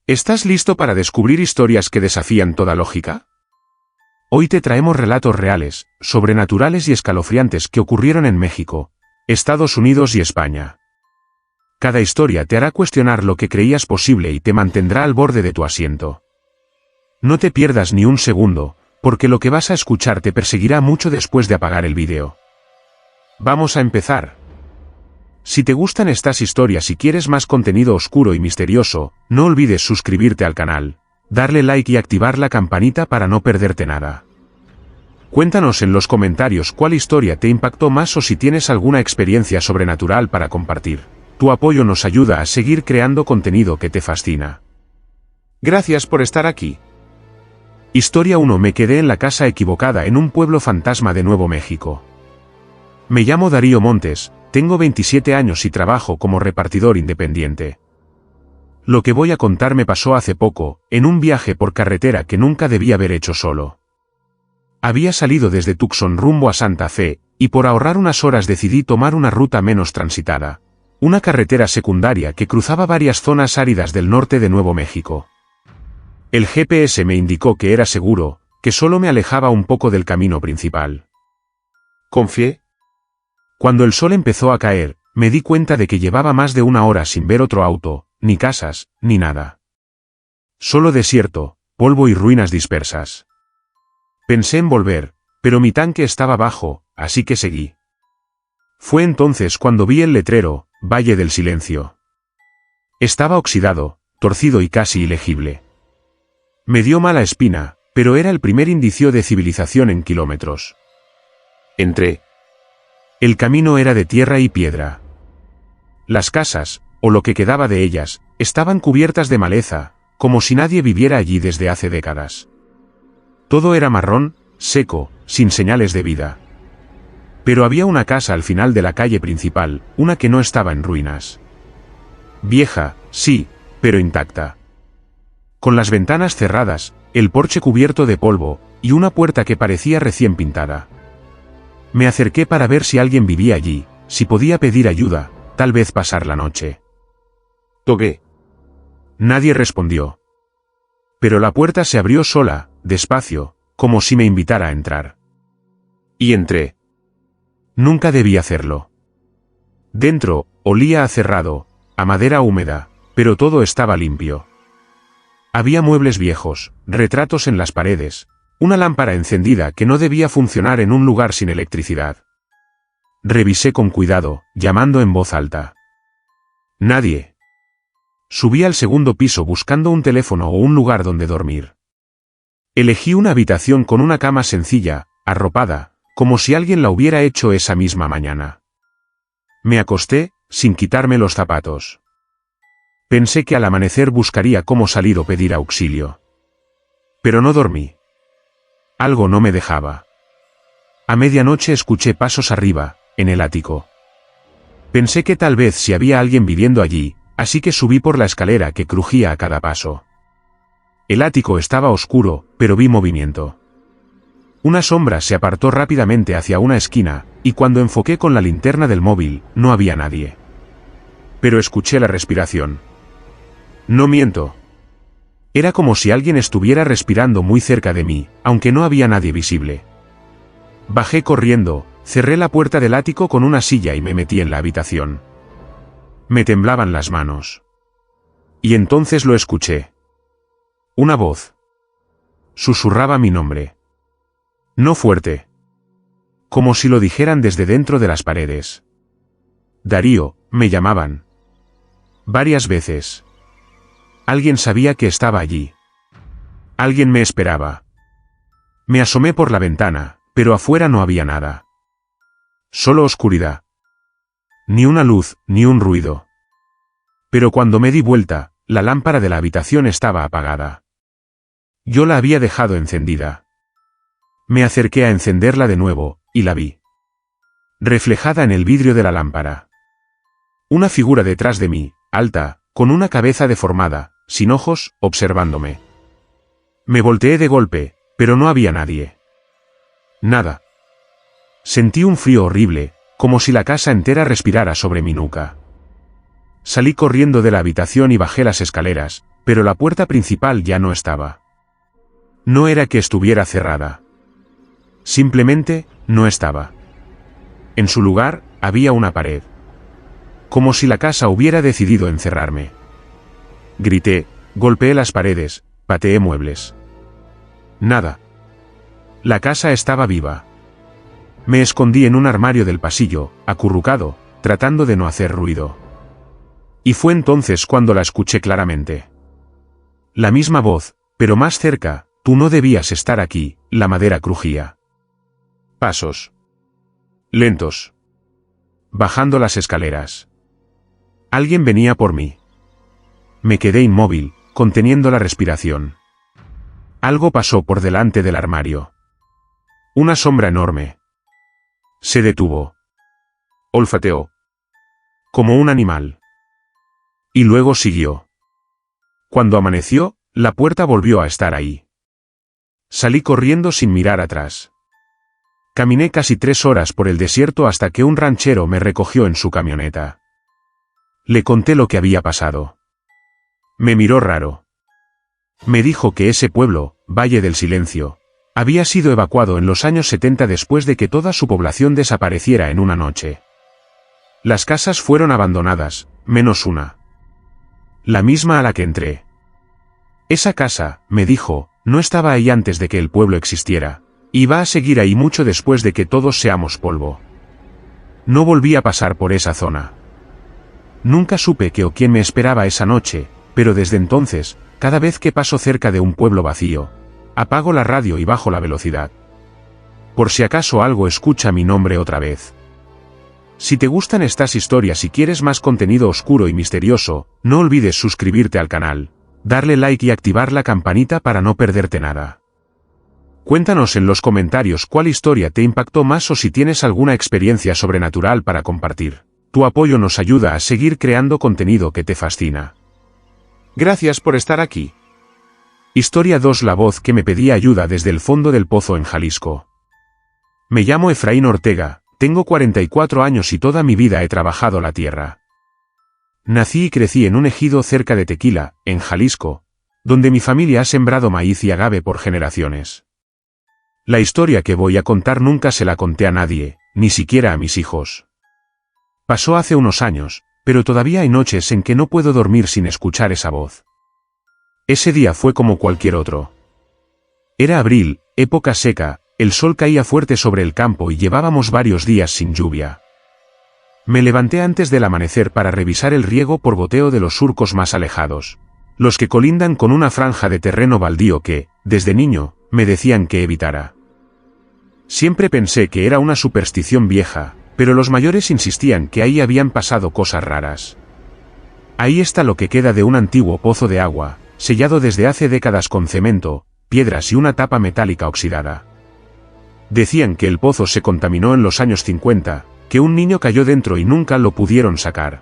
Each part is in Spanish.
¿Estás listo para descubrir historias que desafían toda lógica? Hoy te traemos relatos reales, sobrenaturales y escalofriantes que ocurrieron en México, Estados Unidos y España. Cada historia te hará cuestionar lo que creías posible y te mantendrá al borde de tu asiento. No te pierdas ni un segundo, porque lo que vas a escuchar te perseguirá mucho después de apagar el vídeo. Vamos a empezar. Si te gustan estas historias y quieres más contenido oscuro y misterioso, no olvides suscribirte al canal, darle like y activar la campanita para no perderte nada. Cuéntanos en los comentarios cuál historia te impactó más o si tienes alguna experiencia sobrenatural para compartir. Tu apoyo nos ayuda a seguir creando contenido que te fascina. Gracias por estar aquí. Historia 1. Me quedé en la casa equivocada en un pueblo fantasma de Nuevo México. Me llamo Darío Montes, tengo 27 años y trabajo como repartidor independiente. Lo que voy a contar me pasó hace poco, en un viaje por carretera que nunca debí haber hecho solo. Había salido desde Tucson rumbo a Santa Fe, y por ahorrar unas horas decidí tomar una ruta menos transitada. Una carretera secundaria que cruzaba varias zonas áridas del norte de Nuevo México. El GPS me indicó que era seguro, que solo me alejaba un poco del camino principal. Confié. Cuando el sol empezó a caer, me di cuenta de que llevaba más de una hora sin ver otro auto, ni casas, ni nada. Solo desierto, polvo y ruinas dispersas. Pensé en volver, pero mi tanque estaba bajo, así que seguí. Fue entonces cuando vi el letrero, Valle del Silencio. Estaba oxidado, torcido y casi ilegible. Me dio mala espina, pero era el primer indicio de civilización en kilómetros. Entré. El camino era de tierra y piedra. Las casas, o lo que quedaba de ellas, estaban cubiertas de maleza, como si nadie viviera allí desde hace décadas. Todo era marrón, seco, sin señales de vida. Pero había una casa al final de la calle principal, una que no estaba en ruinas. Vieja, sí, pero intacta. Con las ventanas cerradas, el porche cubierto de polvo, y una puerta que parecía recién pintada. Me acerqué para ver si alguien vivía allí, si podía pedir ayuda, tal vez pasar la noche. Toqué. Nadie respondió. Pero la puerta se abrió sola, despacio, como si me invitara a entrar. Y entré. Nunca debí hacerlo. Dentro, olía a cerrado, a madera húmeda, pero todo estaba limpio. Había muebles viejos, retratos en las paredes, una lámpara encendida que no debía funcionar en un lugar sin electricidad. Revisé con cuidado, llamando en voz alta. Nadie. Subí al segundo piso buscando un teléfono o un lugar donde dormir. Elegí una habitación con una cama sencilla, arropada, como si alguien la hubiera hecho esa misma mañana. Me acosté, sin quitarme los zapatos. Pensé que al amanecer buscaría cómo salir o pedir auxilio. Pero no dormí. Algo no me dejaba. A medianoche escuché pasos arriba, en el ático. Pensé que tal vez si había alguien viviendo allí, así que subí por la escalera que crujía a cada paso. El ático estaba oscuro, pero vi movimiento. Una sombra se apartó rápidamente hacia una esquina, y cuando enfoqué con la linterna del móvil, no había nadie. Pero escuché la respiración. No miento. Era como si alguien estuviera respirando muy cerca de mí, aunque no había nadie visible. Bajé corriendo, cerré la puerta del ático con una silla y me metí en la habitación. Me temblaban las manos. Y entonces lo escuché. Una voz. Susurraba mi nombre. No fuerte. Como si lo dijeran desde dentro de las paredes. Darío, me llamaban. Varias veces. Alguien sabía que estaba allí. Alguien me esperaba. Me asomé por la ventana, pero afuera no había nada. Solo oscuridad. Ni una luz, ni un ruido. Pero cuando me di vuelta, la lámpara de la habitación estaba apagada. Yo la había dejado encendida. Me acerqué a encenderla de nuevo, y la vi. Reflejada en el vidrio de la lámpara. Una figura detrás de mí, alta, con una cabeza deformada, sin ojos, observándome. Me volteé de golpe, pero no había nadie. Nada. Sentí un frío horrible, como si la casa entera respirara sobre mi nuca. Salí corriendo de la habitación y bajé las escaleras, pero la puerta principal ya no estaba. No era que estuviera cerrada. Simplemente, no estaba. En su lugar, había una pared. Como si la casa hubiera decidido encerrarme. Grité, golpeé las paredes, pateé muebles. Nada. La casa estaba viva. Me escondí en un armario del pasillo, acurrucado, tratando de no hacer ruido. Y fue entonces cuando la escuché claramente. La misma voz, pero más cerca: tú no debías estar aquí. La madera crujía. Pasos. Lentos. Bajando las escaleras. Alguien venía por mí. Me quedé inmóvil, conteniendo la respiración. Algo pasó por delante del armario. Una sombra enorme. Se detuvo. Olfateó. Como un animal. Y luego siguió. Cuando amaneció, la puerta volvió a estar ahí. Salí corriendo sin mirar atrás. Caminé casi 3 horas por el desierto hasta que un ranchero me recogió en su camioneta. Le conté lo que había pasado. Me miró raro. Me dijo que ese pueblo, Valle del Silencio, había sido evacuado en los años 70 después de que toda su población desapareciera en una noche. Las casas fueron abandonadas, menos una. La misma a la que entré. Esa casa, me dijo, no estaba ahí antes de que el pueblo existiera, y va a seguir ahí mucho después de que todos seamos polvo. No volví a pasar por esa zona. Nunca supe qué o quién me esperaba esa noche, pero desde entonces, cada vez que paso cerca de un pueblo vacío, apago la radio y bajo la velocidad. Por si acaso algo escucha mi nombre otra vez. Si te gustan estas historias y quieres más contenido oscuro y misterioso, no olvides suscribirte al canal, darle like y activar la campanita para no perderte nada. Cuéntanos en los comentarios cuál historia te impactó más o si tienes alguna experiencia sobrenatural para compartir. Tu apoyo nos ayuda a seguir creando contenido que te fascina. Gracias por estar aquí. Historia 2: La voz que me pedía ayuda desde el fondo del pozo en Jalisco. Me llamo Efraín Ortega, tengo 44 años y toda mi vida he trabajado la tierra. Nací y crecí en un ejido cerca de Tequila, en Jalisco, donde mi familia ha sembrado maíz y agave por generaciones. La historia que voy a contar nunca se la conté a nadie, ni siquiera a mis hijos. Pasó hace unos años, pero todavía hay noches en que no puedo dormir sin escuchar esa voz. Ese día fue como cualquier otro. Era abril, época seca, el sol caía fuerte sobre el campo y llevábamos varios días sin lluvia. Me levanté antes del amanecer para revisar el riego por goteo de los surcos más alejados, los que colindan con una franja de terreno baldío que, desde niño, me decían que evitara. Siempre pensé que era una superstición vieja, pero los mayores insistían que ahí habían pasado cosas raras. Ahí está lo que queda de un antiguo pozo de agua, sellado desde hace décadas con cemento, piedras y una tapa metálica oxidada. Decían que el pozo se contaminó en los años 50, que un niño cayó dentro y nunca lo pudieron sacar.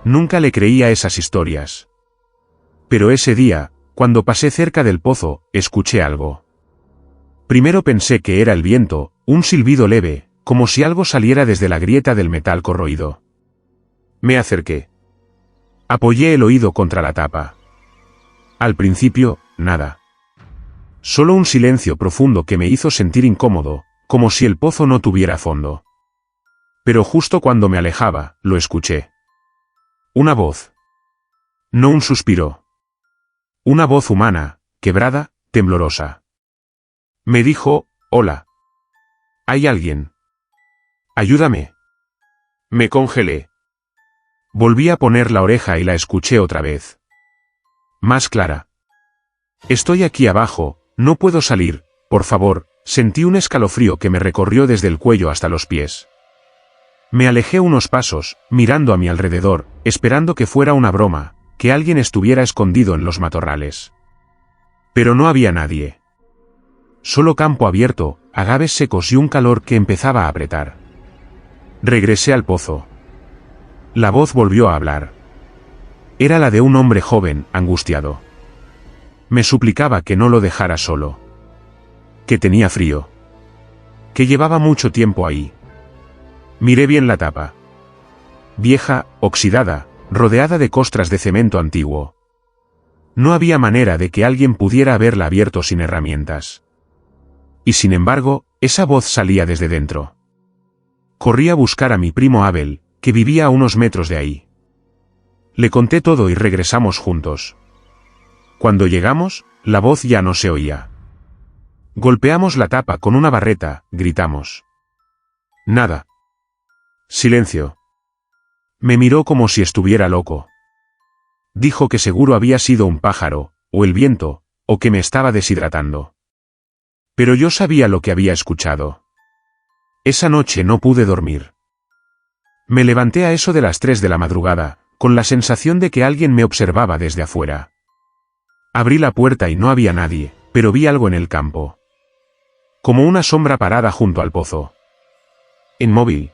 Nunca le creía esas historias. Pero ese día, cuando pasé cerca del pozo, escuché algo. Primero pensé que era el viento, un silbido leve, como si algo saliera desde la grieta del metal corroído. Me acerqué. Apoyé el oído contra la tapa. Al principio, nada. Solo un silencio profundo que me hizo sentir incómodo, como si el pozo no tuviera fondo. Pero justo cuando me alejaba, lo escuché. Una voz. No un suspiro. Una voz humana, quebrada, temblorosa. Me dijo: «Hola. ¿Hay alguien? Ayúdame». Me congelé. Volví a poner la oreja y la escuché otra vez. Más clara. «Estoy aquí abajo, no puedo salir, por favor». Sentí un escalofrío que me recorrió desde el cuello hasta los pies. Me alejé unos pasos, mirando a mi alrededor, esperando que fuera una broma, que alguien estuviera escondido en los matorrales. Pero no había nadie. Solo campo abierto, agaves secos y un calor que empezaba a apretar. Regresé al pozo. La voz volvió a hablar. Era la de un hombre joven, angustiado. Me suplicaba que no lo dejara solo. Que tenía frío. Que llevaba mucho tiempo ahí. Miré bien la tapa. Vieja, oxidada, rodeada de costras de cemento antiguo. No había manera de que alguien pudiera haberla abierto sin herramientas. Y sin embargo, esa voz salía desde dentro. Corrí a buscar a mi primo Abel, que vivía a unos metros de ahí. Le conté todo y regresamos juntos. Cuando llegamos, la voz ya no se oía. Golpeamos la tapa con una barreta, gritamos. Nada. Silencio. Me miró como si estuviera loco. Dijo que seguro había sido un pájaro, o el viento, o que me estaba deshidratando. Pero yo sabía lo que había escuchado. Esa noche no pude dormir. Me levanté a eso de las 3 de la madrugada, con la sensación de que alguien me observaba desde afuera. Abrí la puerta y no había nadie, pero vi algo en el campo. Como una sombra parada junto al pozo. Inmóvil.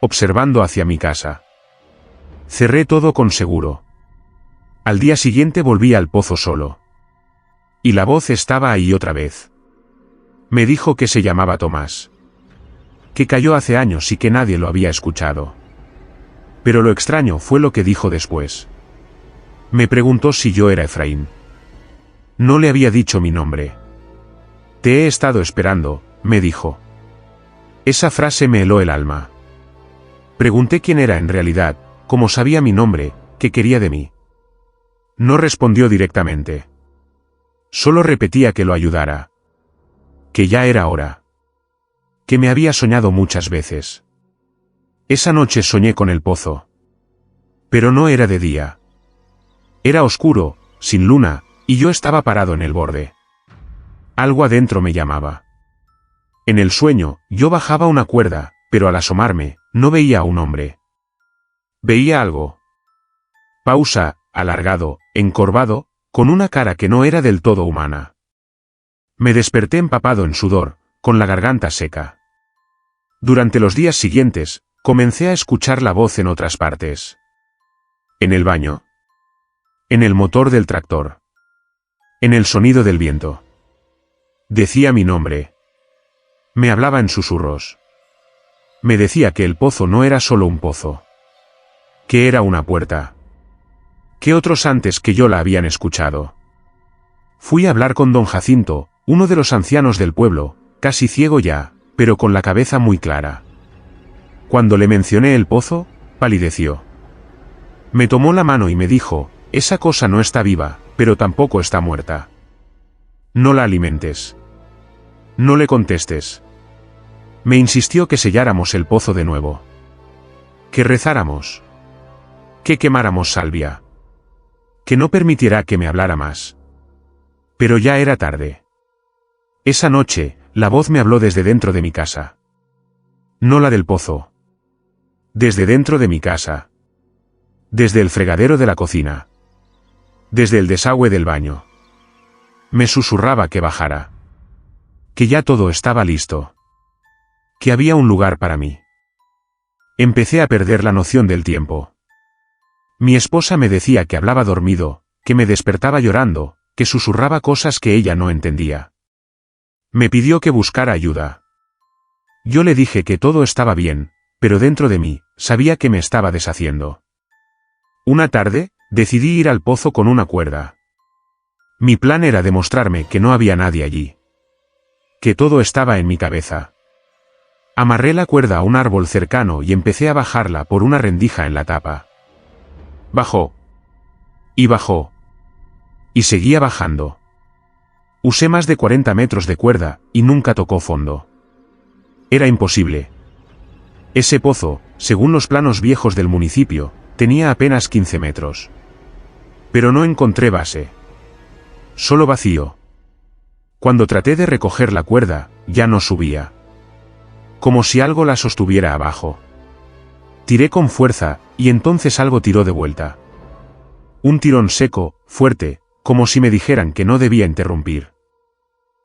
Observando hacia mi casa. Cerré todo con seguro. Al día siguiente volví al pozo solo. Y la voz estaba ahí otra vez. Me dijo que se llamaba Tomás. Que cayó hace años y que nadie lo había escuchado. Pero lo extraño fue lo que dijo después. Me preguntó si yo era Efraín. No le había dicho mi nombre. Te he estado esperando, me dijo. Esa frase me heló el alma. Pregunté quién era en realidad, cómo sabía mi nombre, qué quería de mí. No respondió directamente. Solo repetía que lo ayudara. Que ya era hora. Que me había soñado muchas veces. Esa noche soñé con el pozo. Pero no era de día. Era oscuro, sin luna, y yo estaba parado en el borde. Algo adentro me llamaba. En el sueño, yo bajaba una cuerda, pero al asomarme, no veía a un hombre. Veía algo. Pausa, alargado, encorvado, con una cara que no era del todo humana. Me desperté empapado en sudor, con la garganta seca. Durante los días siguientes, comencé a escuchar la voz en otras partes. En el baño. En el motor del tractor. En el sonido del viento. Decía mi nombre. Me hablaba en susurros. Me decía que el pozo no era solo un pozo. Que era una puerta. Que otros antes que yo la habían escuchado. Fui a hablar con don Jacinto, uno de los ancianos del pueblo, casi ciego ya, pero con la cabeza muy clara. Cuando le mencioné el pozo, palideció. Me tomó la mano y me dijo, esa cosa no está viva, pero tampoco está muerta. No la alimentes. No le contestes. Me insistió que selláramos el pozo de nuevo. Que rezáramos. Que quemáramos salvia. Que no permitiera que me hablara más. Pero ya era tarde. Esa noche, la voz me habló desde dentro de mi casa. No la del pozo. Desde dentro de mi casa. Desde el fregadero de la cocina. Desde el desagüe del baño. Me susurraba que bajara. Que ya todo estaba listo. Que había un lugar para mí. Empecé a perder la noción del tiempo. Mi esposa me decía que hablaba dormido, que me despertaba llorando, que susurraba cosas que ella no entendía. Me pidió que buscara ayuda. Yo le dije que todo estaba bien, pero dentro de mí, sabía que me estaba deshaciendo. Una tarde, decidí ir al pozo con una cuerda. Mi plan era demostrarme que no había nadie allí. Que todo estaba en mi cabeza. Amarré la cuerda a un árbol cercano y empecé a bajarla por una rendija en la tapa. Bajó. Y bajó. Y seguía bajando. Usé más de 40 metros de cuerda, y nunca tocó fondo. Era imposible. Ese pozo, según los planos viejos del municipio, tenía apenas 15 metros. Pero no encontré base. Solo vacío. Cuando traté de recoger la cuerda, ya no subía. Como si algo la sostuviera abajo. Tiré con fuerza, y entonces algo tiró de vuelta. Un tirón seco, fuerte, como si me dijeran que no debía interrumpir.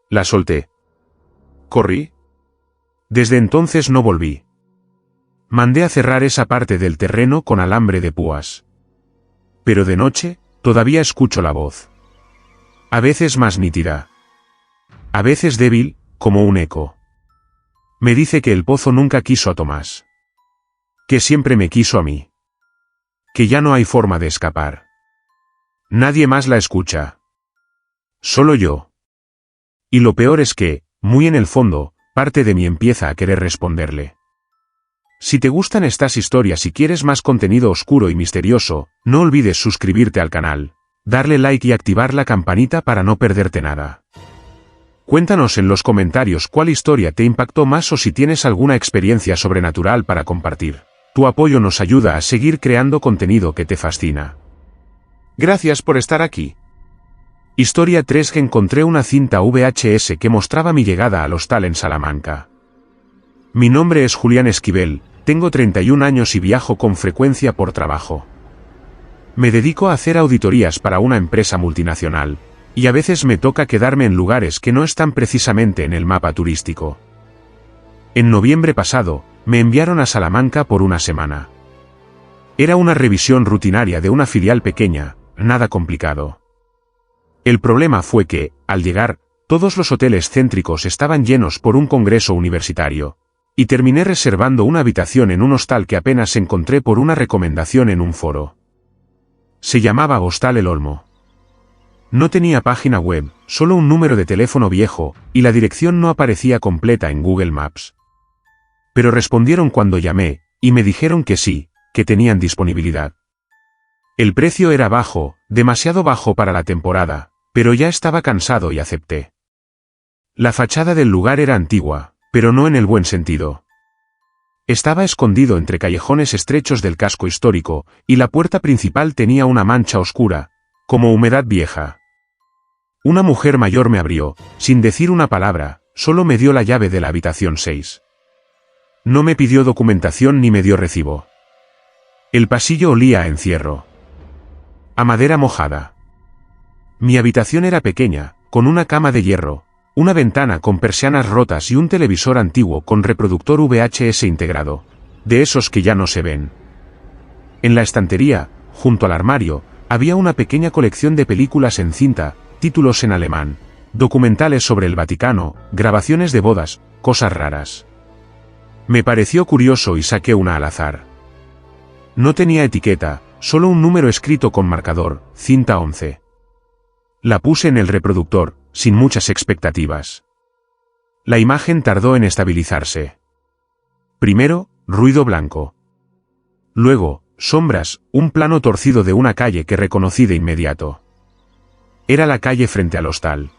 La solté. Corrí. Desde entonces no volví. Mandé a cerrar esa parte del terreno con alambre de púas. Pero de noche, todavía escucho la voz. A veces más nítida. A veces débil, como un eco. Me dice que el pozo nunca quiso a Tomás. Que siempre me quiso a mí. Que ya no hay forma de escapar. Nadie más la escucha. Solo yo. Y lo peor es que, muy en el fondo, parte de mí empieza a querer responderle. Si te gustan estas historias y quieres más contenido oscuro y misterioso, no olvides suscribirte al canal, darle like y activar la campanita para no perderte nada. Cuéntanos en los comentarios cuál historia te impactó más o si tienes alguna experiencia sobrenatural para compartir. Tu apoyo nos ayuda a seguir creando contenido que te fascina. Gracias por estar aquí. Historia 3. Que encontré una cinta VHS que mostraba mi llegada al hostal en Salamanca. Mi nombre es Julián Esquivel, tengo 31 años y viajo con frecuencia por trabajo. Me dedico a hacer auditorías para una empresa multinacional, y a veces me toca quedarme en lugares que no están precisamente en el mapa turístico. En noviembre pasado, me enviaron a Salamanca por una semana. Era una revisión rutinaria de una filial pequeña, nada complicado. El problema fue que, al llegar, todos los hoteles céntricos estaban llenos por un congreso universitario, y terminé reservando una habitación en un hostal que apenas encontré por una recomendación en un foro. Se llamaba Hostal El Olmo. No tenía página web, solo un número de teléfono viejo, y la dirección no aparecía completa en Google Maps. Pero respondieron cuando llamé, y me dijeron que sí, que tenían disponibilidad. El precio era bajo, demasiado bajo para la temporada, pero ya estaba cansado y acepté. La fachada del lugar era antigua, pero no en el buen sentido. Estaba escondido entre callejones estrechos del casco histórico, y la puerta principal tenía una mancha oscura, como humedad vieja. Una mujer mayor me abrió, sin decir una palabra, solo me dio la llave de la habitación 6. No me pidió documentación ni me dio recibo. El pasillo olía a encierro. A madera mojada. Mi habitación era pequeña, con una cama de hierro, una ventana con persianas rotas y un televisor antiguo con reproductor VHS integrado, de esos que ya no se ven. En la estantería, junto al armario, había una pequeña colección de películas en cinta, títulos en alemán, documentales sobre el Vaticano, grabaciones de bodas, cosas raras. Me pareció curioso y saqué una al azar. No tenía etiqueta, solo un número escrito con marcador, cinta 11. La puse en el reproductor, sin muchas expectativas. La imagen tardó en estabilizarse. Primero, ruido blanco. Luego, sombras, un plano torcido de una calle que reconocí de inmediato. Era la calle frente al hostal.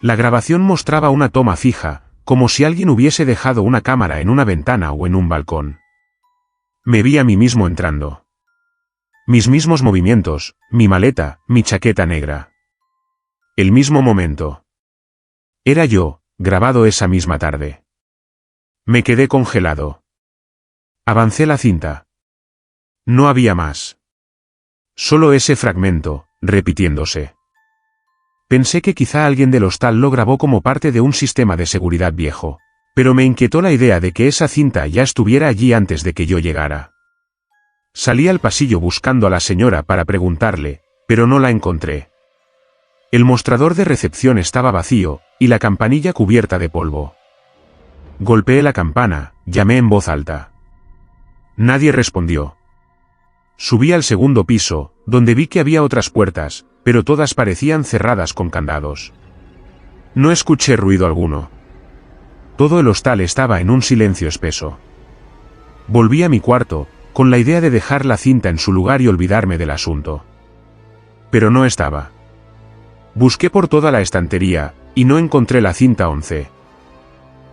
La grabación mostraba una toma fija, como si alguien hubiese dejado una cámara en una ventana o en un balcón. Me vi a mí mismo entrando. Mis mismos movimientos, mi maleta, mi chaqueta negra. El mismo momento. Era yo, grabado esa misma tarde. Me quedé congelado. Avancé la cinta. No había más. Solo ese fragmento, repitiéndose. Pensé que quizá alguien del hostal lo grabó como parte de un sistema de seguridad viejo, pero me inquietó la idea de que esa cinta ya estuviera allí antes de que yo llegara. Salí al pasillo buscando a la señora para preguntarle, pero no la encontré. El mostrador de recepción estaba vacío, y la campanilla cubierta de polvo. Golpeé la campana, llamé en voz alta. Nadie respondió. Subí al segundo piso, donde vi que había otras puertas, pero todas parecían cerradas con candados. No escuché ruido alguno. Todo el hostal estaba en un silencio espeso. Volví a mi cuarto, con la idea de dejar la cinta en su lugar y olvidarme del asunto. Pero no estaba. Busqué por toda la estantería, y no encontré la cinta 11.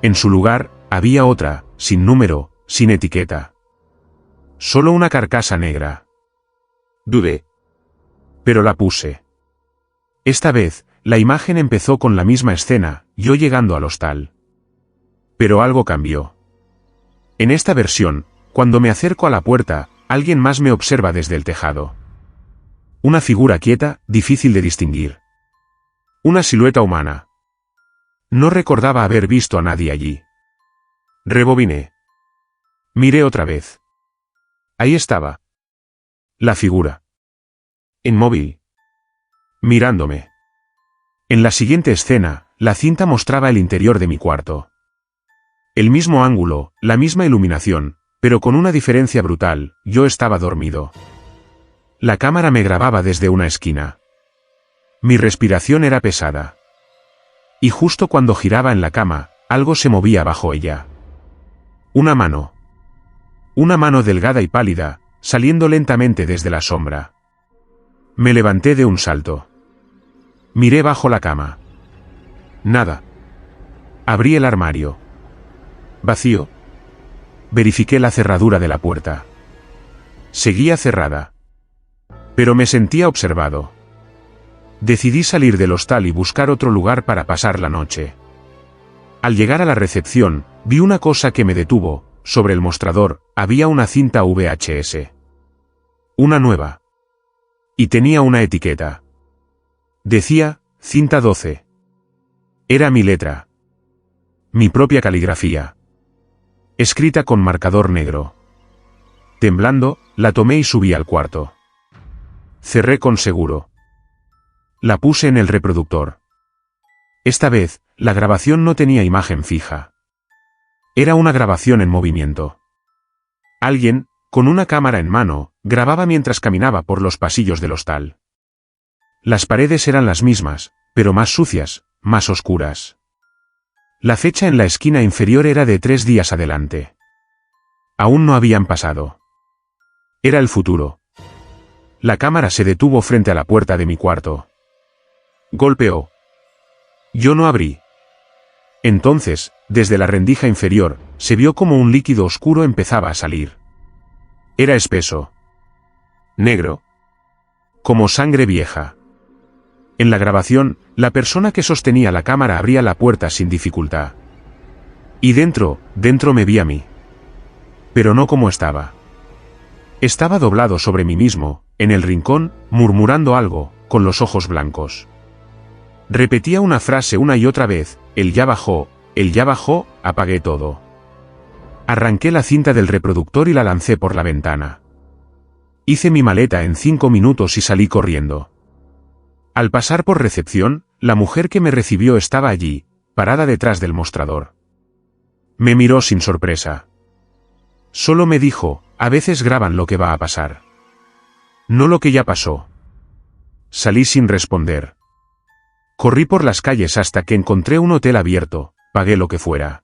En su lugar, había otra, sin número, sin etiqueta. Solo una carcasa negra. Dudé. Pero la puse. Esta vez, la imagen empezó con la misma escena, yo llegando al hostal. Pero algo cambió. En esta versión, cuando me acerco a la puerta, alguien más me observa desde el tejado. Una figura quieta, difícil de distinguir. Una silueta humana. No recordaba haber visto a nadie allí. Rebobiné. Miré otra vez. Ahí estaba. La figura. Inmóvil. Mirándome. En la siguiente escena, la cinta mostraba el interior de mi cuarto. El mismo ángulo, la misma iluminación, pero con una diferencia brutal, yo estaba dormido. La cámara me grababa desde una esquina. Mi respiración era pesada. Y justo cuando giraba en la cama, algo se movía bajo ella. Una mano. Una mano delgada y pálida, saliendo lentamente desde la sombra. Me levanté de un salto. Miré bajo la cama. Nada. Abrí el armario. Vacío. Verifiqué la cerradura de la puerta. Seguía cerrada. Pero me sentía observado. Decidí salir del hostal y buscar otro lugar para pasar la noche. Al llegar a la recepción, vi una cosa que me detuvo. Sobre el mostrador, había una cinta VHS. Una nueva. Y tenía una etiqueta. Decía, cinta 12. Era mi letra. Mi propia caligrafía. Escrita con marcador negro. Temblando, la tomé y subí al cuarto. Cerré con seguro. La puse en el reproductor. Esta vez, la grabación no tenía imagen fija. Era una grabación en movimiento. Alguien, con una cámara en mano, grababa mientras caminaba por los pasillos del hostal. Las paredes eran las mismas, pero más sucias, más oscuras. La fecha en la esquina inferior era de 3 días adelante. Aún no habían pasado. Era el futuro. La cámara se detuvo frente a la puerta de mi cuarto. Golpeó. Yo no abrí. Entonces, desde la rendija inferior, se vio como un líquido oscuro empezaba a salir. Era espeso. Negro. Como sangre vieja. En la grabación, la persona que sostenía la cámara abría la puerta sin dificultad. Y dentro me vi a mí. Pero no como estaba. Estaba doblado sobre mí mismo, en el rincón, murmurando algo, con los ojos blancos. Repetía una frase una y otra vez, él ya bajó, apagué todo. Arranqué la cinta del reproductor y la lancé por la ventana. Hice mi maleta en 5 minutos y salí corriendo. Al pasar por recepción, la mujer que me recibió estaba allí, parada detrás del mostrador. Me miró sin sorpresa. Solo me dijo, a veces graban lo que va a pasar. No lo que ya pasó. Salí sin responder. Corrí por las calles hasta que encontré un hotel abierto, pagué lo que fuera.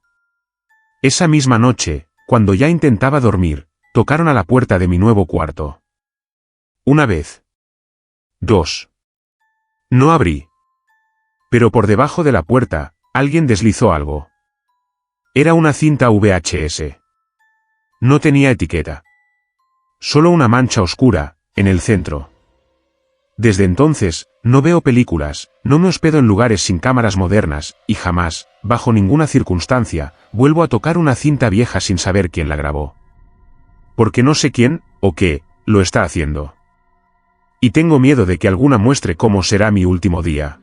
Esa misma noche, cuando ya intentaba dormir, tocaron a la puerta de mi nuevo cuarto. Una vez. 2. No abrí. Pero por debajo de la puerta, alguien deslizó algo. Era una cinta VHS. No tenía etiqueta. Solo una mancha oscura, en el centro. Desde entonces, no veo películas, no me hospedo en lugares sin cámaras modernas, y jamás, bajo ninguna circunstancia, vuelvo a tocar una cinta vieja sin saber quién la grabó. Porque no sé quién, o qué, lo está haciendo. Y tengo miedo de que alguna muestre cómo será mi último día.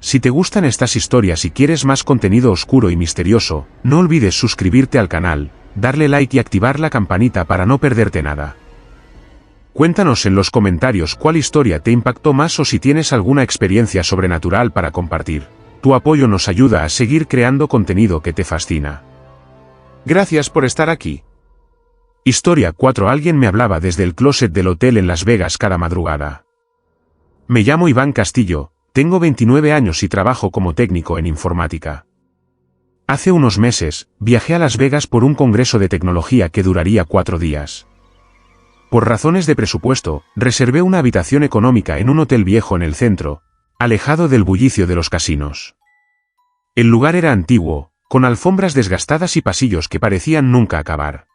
Si te gustan estas historias y quieres más contenido oscuro y misterioso, no olvides suscribirte al canal, darle like y activar la campanita para no perderte nada. Cuéntanos en los comentarios cuál historia te impactó más o si tienes alguna experiencia sobrenatural para compartir. Tu apoyo nos ayuda a seguir creando contenido que te fascina. Gracias por estar aquí. Historia 4. Alguien me hablaba desde el closet del hotel en Las Vegas cada madrugada. Me llamo Iván Castillo, tengo 29 años y trabajo como técnico en informática. Hace unos meses, viajé a Las Vegas por un congreso de tecnología que duraría 4 días. Por razones de presupuesto, reservé una habitación económica en un hotel viejo en el centro, alejado del bullicio de los casinos. El lugar era antiguo, con alfombras desgastadas y pasillos que parecían nunca acabar.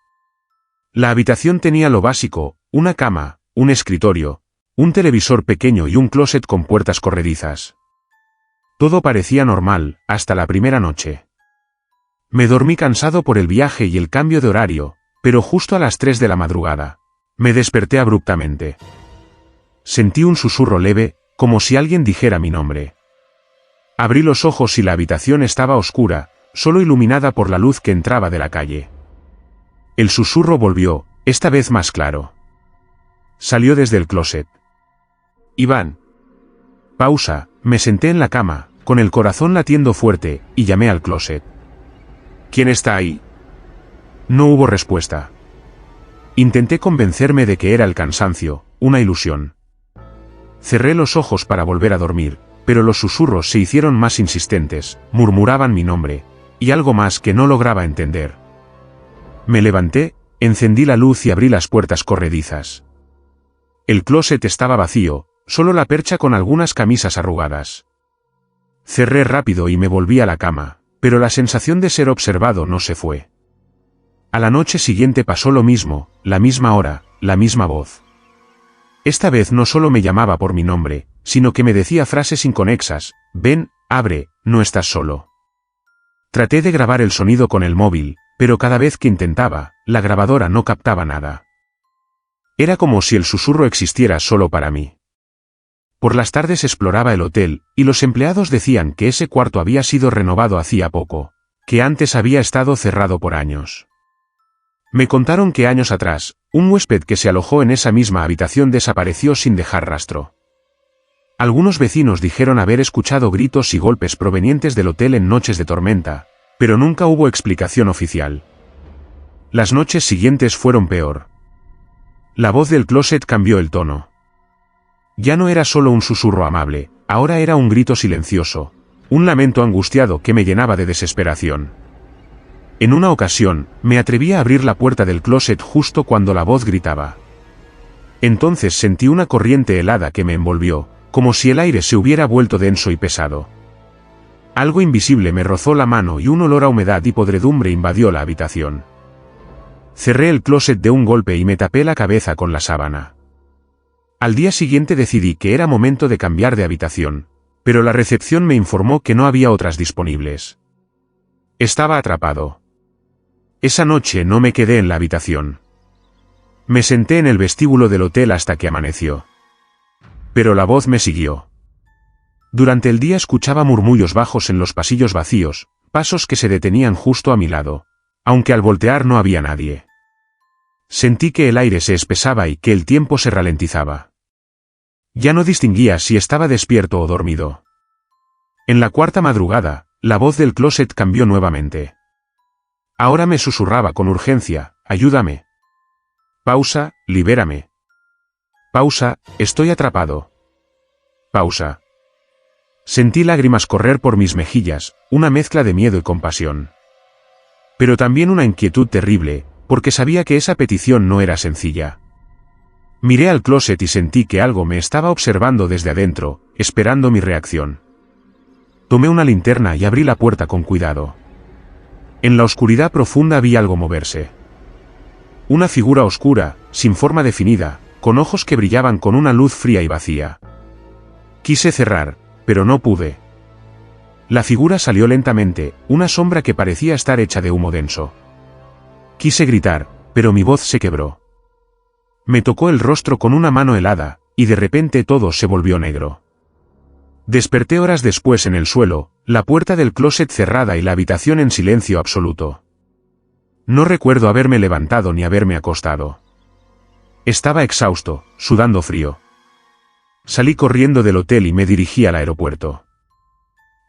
La habitación tenía lo básico, una cama, un escritorio, un televisor pequeño y un closet con puertas corredizas. Todo parecía normal, hasta la primera noche. Me dormí cansado por el viaje y el cambio de horario, pero justo a las 3 de la madrugada. Me desperté abruptamente. Sentí un susurro leve, como si alguien dijera mi nombre. Abrí los ojos y la habitación estaba oscura, solo iluminada por la luz que entraba de la calle. El susurro volvió, esta vez más claro. Salió desde el closet. Iván. Pausa, me senté en la cama, con el corazón latiendo fuerte, y llamé al closet. ¿Quién está ahí? No hubo respuesta. Intenté convencerme de que era el cansancio, una ilusión. Cerré los ojos para volver a dormir, pero los susurros se hicieron más insistentes, murmuraban mi nombre, y algo más que no lograba entender. Me levanté, encendí la luz y abrí las puertas corredizas. El closet estaba vacío, solo la percha con algunas camisas arrugadas. Cerré rápido y me volví a la cama, pero la sensación de ser observado no se fue. A la noche siguiente pasó lo mismo, la misma hora, la misma voz. Esta vez no solo me llamaba por mi nombre, sino que me decía frases inconexas: ven, abre, no estás solo. Traté de grabar el sonido con el móvil, pero cada vez que intentaba, la grabadora no captaba nada. Era como si el susurro existiera solo para mí. Por las tardes exploraba el hotel, y los empleados decían que ese cuarto había sido renovado hacía poco, que antes había estado cerrado por años. Me contaron que años atrás, un huésped que se alojó en esa misma habitación desapareció sin dejar rastro. Algunos vecinos dijeron haber escuchado gritos y golpes provenientes del hotel en noches de tormenta, pero nunca hubo explicación oficial. Las noches siguientes fueron peor. La voz del closet cambió el tono. Ya no era solo un susurro amable, ahora era un grito silencioso, un lamento angustiado que me llenaba de desesperación. En una ocasión, me atreví a abrir la puerta del closet justo cuando la voz gritaba. Entonces sentí una corriente helada que me envolvió, como si el aire se hubiera vuelto denso y pesado. Algo invisible me rozó la mano y un olor a humedad y podredumbre invadió la habitación. Cerré el closet de un golpe y me tapé la cabeza con la sábana. Al día siguiente decidí que era momento de cambiar de habitación, pero la recepción me informó que no había otras disponibles. Estaba atrapado. Esa noche no me quedé en la habitación. Me senté en el vestíbulo del hotel hasta que amaneció. Pero la voz me siguió. Durante el día escuchaba murmullos bajos en los pasillos vacíos, pasos que se detenían justo a mi lado, aunque al voltear no había nadie. Sentí que el aire se espesaba y que el tiempo se ralentizaba. Ya no distinguía si estaba despierto o dormido. En la cuarta madrugada, la voz del closet cambió nuevamente. Ahora me susurraba con urgencia: ayúdame. Pausa, libérame. Pausa, estoy atrapado. Pausa. Sentí lágrimas correr por mis mejillas, una mezcla de miedo y compasión. Pero también una inquietud terrible, porque sabía que esa petición no era sencilla. Miré al closet y sentí que algo me estaba observando desde adentro, esperando mi reacción. Tomé una linterna y abrí la puerta con cuidado. En la oscuridad profunda vi algo moverse. Una figura oscura, sin forma definida, con ojos que brillaban con una luz fría y vacía. Quise cerrar, pero no pude. La figura salió lentamente, una sombra que parecía estar hecha de humo denso. Quise gritar, pero mi voz se quebró. Me tocó el rostro con una mano helada, y de repente todo se volvió negro. Desperté horas después en el suelo, la puerta del closet cerrada y la habitación en silencio absoluto. No recuerdo haberme levantado ni haberme acostado. Estaba exhausto, sudando frío. Salí corriendo del hotel y me dirigí al aeropuerto.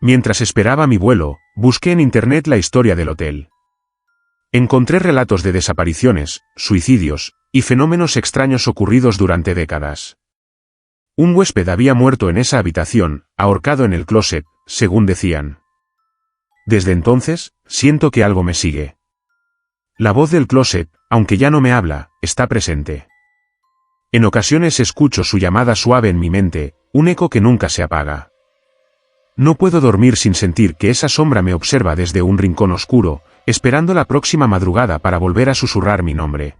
Mientras esperaba mi vuelo, busqué en internet la historia del hotel. Encontré relatos de desapariciones, suicidios, y fenómenos extraños ocurridos durante décadas. Un huésped había muerto en esa habitación, ahorcado en el closet, según decían. Desde entonces, siento que algo me sigue. La voz del closet, aunque ya no me habla, está presente. En ocasiones escucho su llamada suave en mi mente, un eco que nunca se apaga. No puedo dormir sin sentir que esa sombra me observa desde un rincón oscuro, esperando la próxima madrugada para volver a susurrar mi nombre.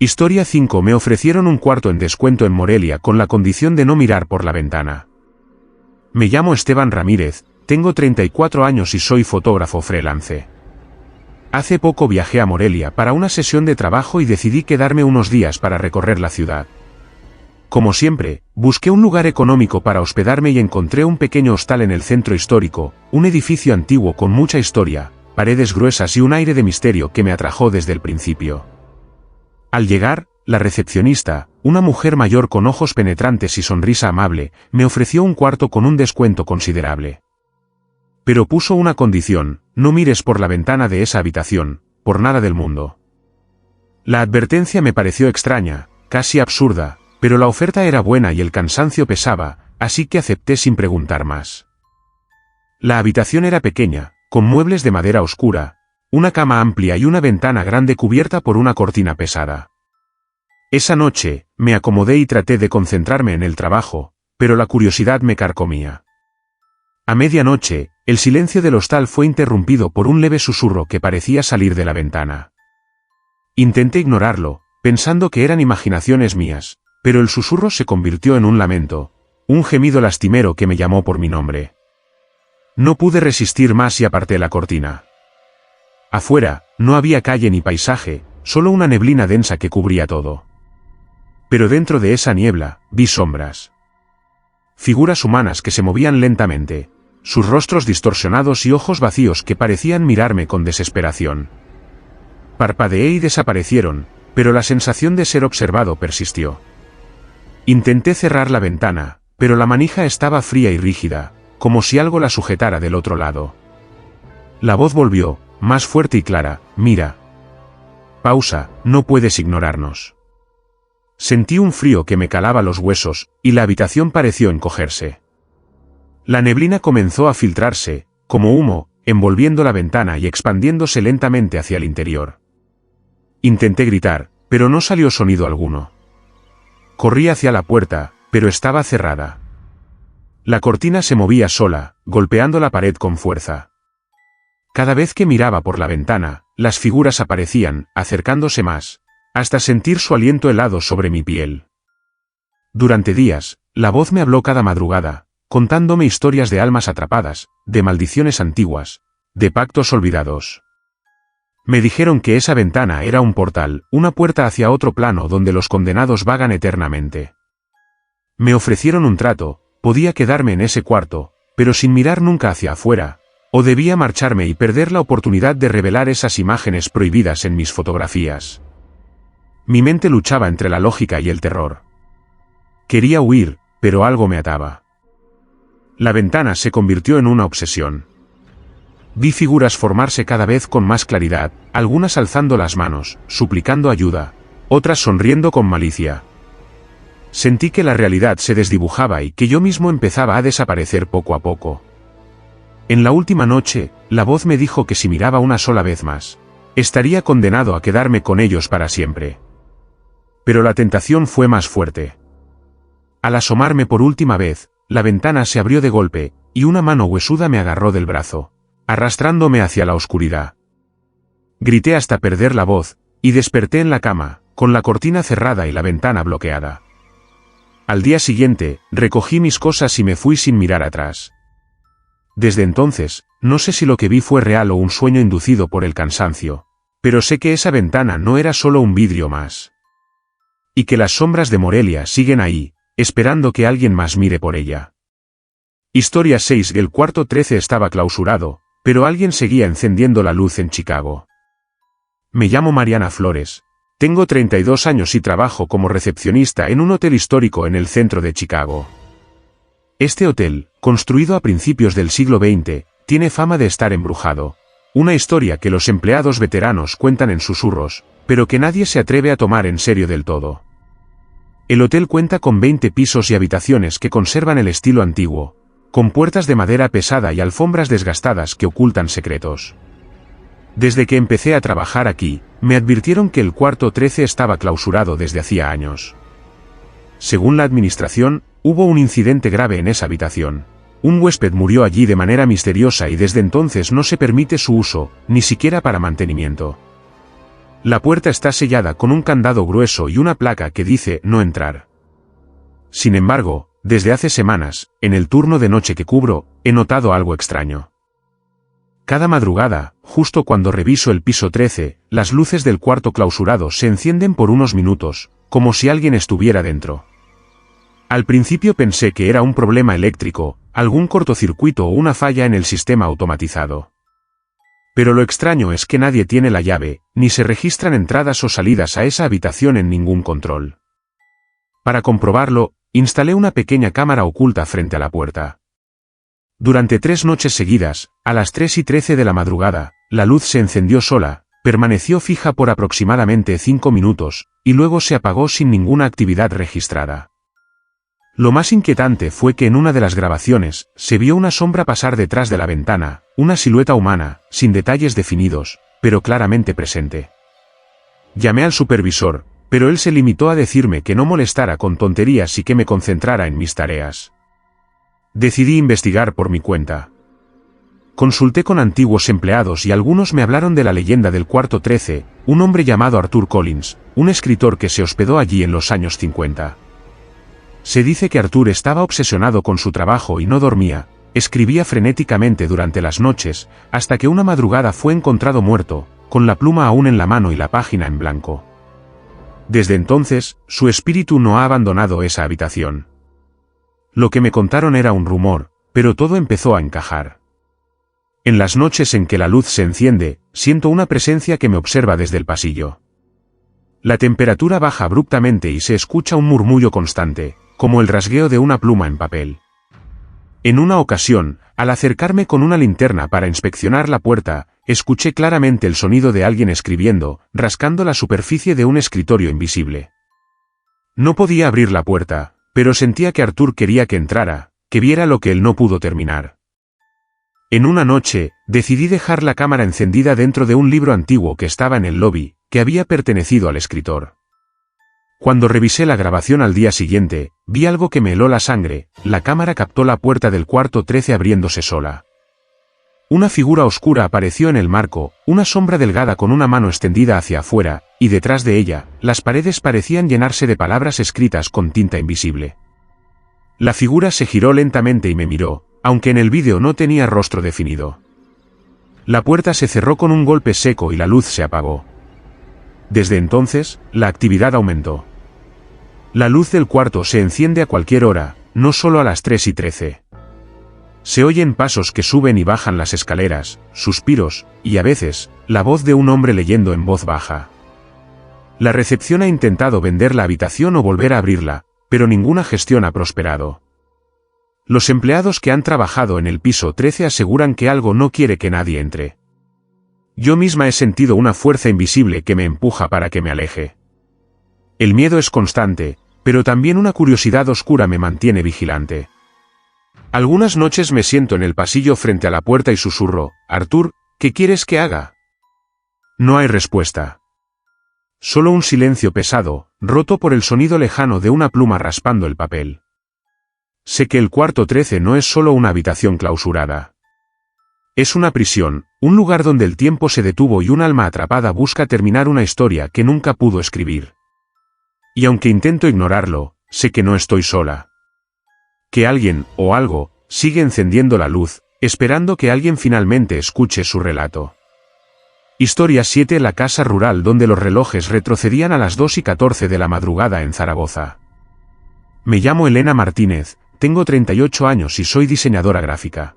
Historia 5. Me ofrecieron un cuarto en descuento en Morelia con la condición de no mirar por la ventana. Me llamo Esteban Ramírez, tengo 34 años y soy fotógrafo freelance. Hace poco viajé a Morelia para una sesión de trabajo y decidí quedarme unos días para recorrer la ciudad. Como siempre, busqué un lugar económico para hospedarme y encontré un pequeño hostal en el centro histórico, un edificio antiguo con mucha historia, paredes gruesas y un aire de misterio que me atrajo desde el principio. Al llegar, la recepcionista, una mujer mayor con ojos penetrantes y sonrisa amable, me ofreció un cuarto con un descuento considerable. Pero puso una condición: no mires por la ventana de esa habitación, por nada del mundo. La advertencia me pareció extraña, casi absurda, pero la oferta era buena y el cansancio pesaba, así que acepté sin preguntar más. La habitación era pequeña, con muebles de madera oscura, una cama amplia y una ventana grande cubierta por una cortina pesada. Esa noche, me acomodé y traté de concentrarme en el trabajo, pero la curiosidad me carcomía. A medianoche, el silencio del hostal fue interrumpido por un leve susurro que parecía salir de la ventana. Intenté ignorarlo, pensando que eran imaginaciones mías, pero el susurro se convirtió en un lamento, un gemido lastimero que me llamó por mi nombre. No pude resistir más y aparté la cortina. Afuera, no había calle ni paisaje, solo una neblina densa que cubría todo. Pero dentro de esa niebla, vi sombras. Figuras humanas que se movían lentamente, sus rostros distorsionados y ojos vacíos que parecían mirarme con desesperación. Parpadeé y desaparecieron, pero la sensación de ser observado persistió. Intenté cerrar la ventana, pero la manija estaba fría y rígida, como si algo la sujetara del otro lado. La voz volvió, más fuerte y clara: mira. Pausa, no puedes ignorarnos. Sentí un frío que me calaba los huesos, y la habitación pareció encogerse. La neblina comenzó a filtrarse, como humo, envolviendo la ventana y expandiéndose lentamente hacia el interior. Intenté gritar, pero no salió sonido alguno. Corrí hacia la puerta, pero estaba cerrada. La cortina se movía sola, golpeando la pared con fuerza. Cada vez que miraba por la ventana, las figuras aparecían, acercándose más, hasta sentir su aliento helado sobre mi piel. Durante días, la voz me habló cada madrugada, contándome historias de almas atrapadas, de maldiciones antiguas, de pactos olvidados. Me dijeron que esa ventana era un portal, una puerta hacia otro plano donde los condenados vagan eternamente. Me ofrecieron un trato: podía quedarme en ese cuarto, pero sin mirar nunca hacia afuera, o debía marcharme y perder la oportunidad de revelar esas imágenes prohibidas en mis fotografías. Mi mente luchaba entre la lógica y el terror. Quería huir, pero algo me ataba. La ventana se convirtió en una obsesión. Vi figuras formarse cada vez con más claridad, algunas alzando las manos, suplicando ayuda, otras sonriendo con malicia. Sentí que la realidad se desdibujaba y que yo mismo empezaba a desaparecer poco a poco. En la última noche, la voz me dijo que si miraba una sola vez más, estaría condenado a quedarme con ellos para siempre. Pero la tentación fue más fuerte. Al asomarme por última vez, la ventana se abrió de golpe, y una mano huesuda me agarró del brazo, arrastrándome hacia la oscuridad. Grité hasta perder la voz, y desperté en la cama, con la cortina cerrada y la ventana bloqueada. Al día siguiente, recogí mis cosas y me fui sin mirar atrás. Desde entonces, no sé si lo que vi fue real o un sueño inducido por el cansancio, pero sé que esa ventana no era solo un vidrio más. Y que las sombras de Morelia siguen ahí, esperando que alguien más mire por ella. Historia 6. El cuarto 13 estaba clausurado, pero alguien seguía encendiendo la luz en Chicago. Me llamo Mariana Flores. Tengo 32 años y trabajo como recepcionista en un hotel histórico en el centro de Chicago. Este hotel, construido a principios del siglo XX, tiene fama de estar embrujado. Una historia que los empleados veteranos cuentan en susurros, pero que nadie se atreve a tomar en serio del todo. El hotel cuenta con 20 pisos y habitaciones que conservan el estilo antiguo, con puertas de madera pesada y alfombras desgastadas que ocultan secretos. Desde que empecé a trabajar aquí, me advirtieron que el cuarto 13 estaba clausurado desde hacía años. Según la administración, hubo un incidente grave en esa habitación. Un huésped murió allí de manera misteriosa y desde entonces no se permite su uso, ni siquiera para mantenimiento. La puerta está sellada con un candado grueso y una placa que dice "no entrar". Sin embargo, desde hace semanas, en el turno de noche que cubro, he notado algo extraño. Cada madrugada, justo cuando reviso el piso 13, las luces del cuarto clausurado se encienden por unos minutos, como si alguien estuviera dentro. Al principio pensé que era un problema eléctrico, algún cortocircuito o una falla en el sistema automatizado. Pero lo extraño es que nadie tiene la llave, ni se registran entradas o salidas a esa habitación en ningún control. Para comprobarlo, instalé una pequeña cámara oculta frente a la puerta. Durante 3 noches seguidas, a las 3:13 de la madrugada, la luz se encendió sola, permaneció fija por aproximadamente 5 minutos, y luego se apagó sin ninguna actividad registrada. Lo más inquietante fue que en una de las grabaciones, se vio una sombra pasar detrás de la ventana, una silueta humana, sin detalles definidos, pero claramente presente. Llamé al supervisor, pero él se limitó a decirme que no molestara con tonterías y que me concentrara en mis tareas. Decidí investigar por mi cuenta. Consulté con antiguos empleados y algunos me hablaron de la leyenda del cuarto 13, un hombre llamado Arthur Collins, un escritor que se hospedó allí en los años 50. Se dice que Arthur estaba obsesionado con su trabajo y no dormía, escribía frenéticamente durante las noches, hasta que una madrugada fue encontrado muerto, con la pluma aún en la mano y la página en blanco. Desde entonces, su espíritu no ha abandonado esa habitación. Lo que me contaron era un rumor, pero todo empezó a encajar. En las noches en que la luz se enciende, siento una presencia que me observa desde el pasillo. La temperatura baja abruptamente y se escucha un murmullo constante, como el rasgueo de una pluma en papel. En una ocasión, al acercarme con una linterna para inspeccionar la puerta, escuché claramente el sonido de alguien escribiendo, rascando la superficie de un escritorio invisible. No podía abrir la puerta, pero sentía que Arthur quería que entrara, que viera lo que él no pudo terminar. En una noche, decidí dejar la cámara encendida dentro de un libro antiguo que estaba en el lobby, que había pertenecido al escritor. Cuando revisé la grabación al día siguiente, vi algo que me heló la sangre. La cámara captó la puerta del cuarto 13 abriéndose sola. Una figura oscura apareció en el marco, una sombra delgada con una mano extendida hacia afuera, y detrás de ella, las paredes parecían llenarse de palabras escritas con tinta invisible. La figura se giró lentamente y me miró, aunque en el vídeo no tenía rostro definido. La puerta se cerró con un golpe seco y la luz se apagó. Desde entonces, la actividad aumentó. La luz del cuarto se enciende a cualquier hora, no solo a las 3:13. Se oyen pasos que suben y bajan las escaleras, suspiros, y a veces, la voz de un hombre leyendo en voz baja. La recepción ha intentado vender la habitación o volver a abrirla, pero ninguna gestión ha prosperado. Los empleados que han trabajado en el piso 13 aseguran que algo no quiere que nadie entre. Yo misma he sentido una fuerza invisible que me empuja para que me aleje. El miedo es constante, pero también una curiosidad oscura me mantiene vigilante. Algunas noches me siento en el pasillo frente a la puerta y susurro, «Arthur, ¿qué quieres que haga?». No hay respuesta. Solo un silencio pesado, roto por el sonido lejano de una pluma raspando el papel. Sé que el cuarto 13 no es solo una habitación clausurada. Es una prisión, un lugar donde el tiempo se detuvo y un alma atrapada busca terminar una historia que nunca pudo escribir. Y aunque intento ignorarlo, sé que no estoy sola. Que alguien, o algo, sigue encendiendo la luz, esperando que alguien finalmente escuche su relato. Historia 7. La casa rural donde los relojes retrocedían a las 2:14 de la madrugada en Zaragoza. Me llamo Elena Martínez, tengo 38 años y soy diseñadora gráfica.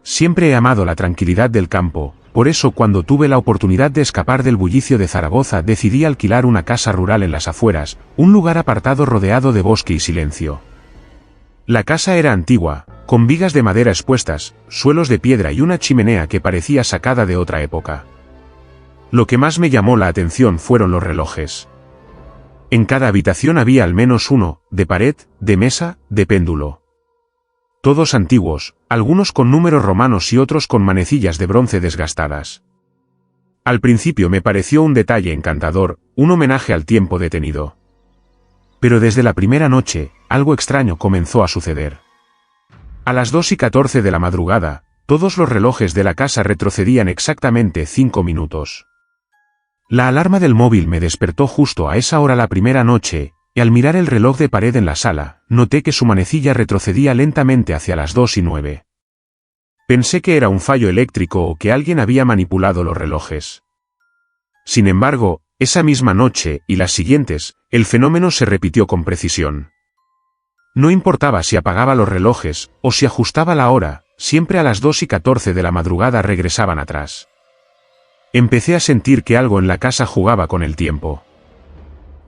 Siempre he amado la tranquilidad del campo, por eso cuando tuve la oportunidad de escapar del bullicio de Zaragoza decidí alquilar una casa rural en las afueras, un lugar apartado rodeado de bosque y silencio. La casa era antigua, con vigas de madera expuestas, suelos de piedra y una chimenea que parecía sacada de otra época. Lo que más me llamó la atención fueron los relojes. En cada habitación había al menos uno, de pared, de mesa, de péndulo. Todos antiguos, algunos con números romanos y otros con manecillas de bronce desgastadas. Al principio me pareció un detalle encantador, un homenaje al tiempo detenido. Pero desde la primera noche, algo extraño comenzó a suceder. A las 2:14 de la madrugada, todos los relojes de la casa retrocedían exactamente 5 minutos. La alarma del móvil me despertó justo a esa hora la primera noche, y al mirar el reloj de pared en la sala, noté que su manecilla retrocedía lentamente hacia las 2:09. Pensé que era un fallo eléctrico o que alguien había manipulado los relojes. Sin embargo, esa misma noche, y las siguientes, el fenómeno se repitió con precisión. No importaba si apagaba los relojes, o si ajustaba la hora, siempre a las 2:14 de la madrugada regresaban atrás. Empecé a sentir que algo en la casa jugaba con el tiempo.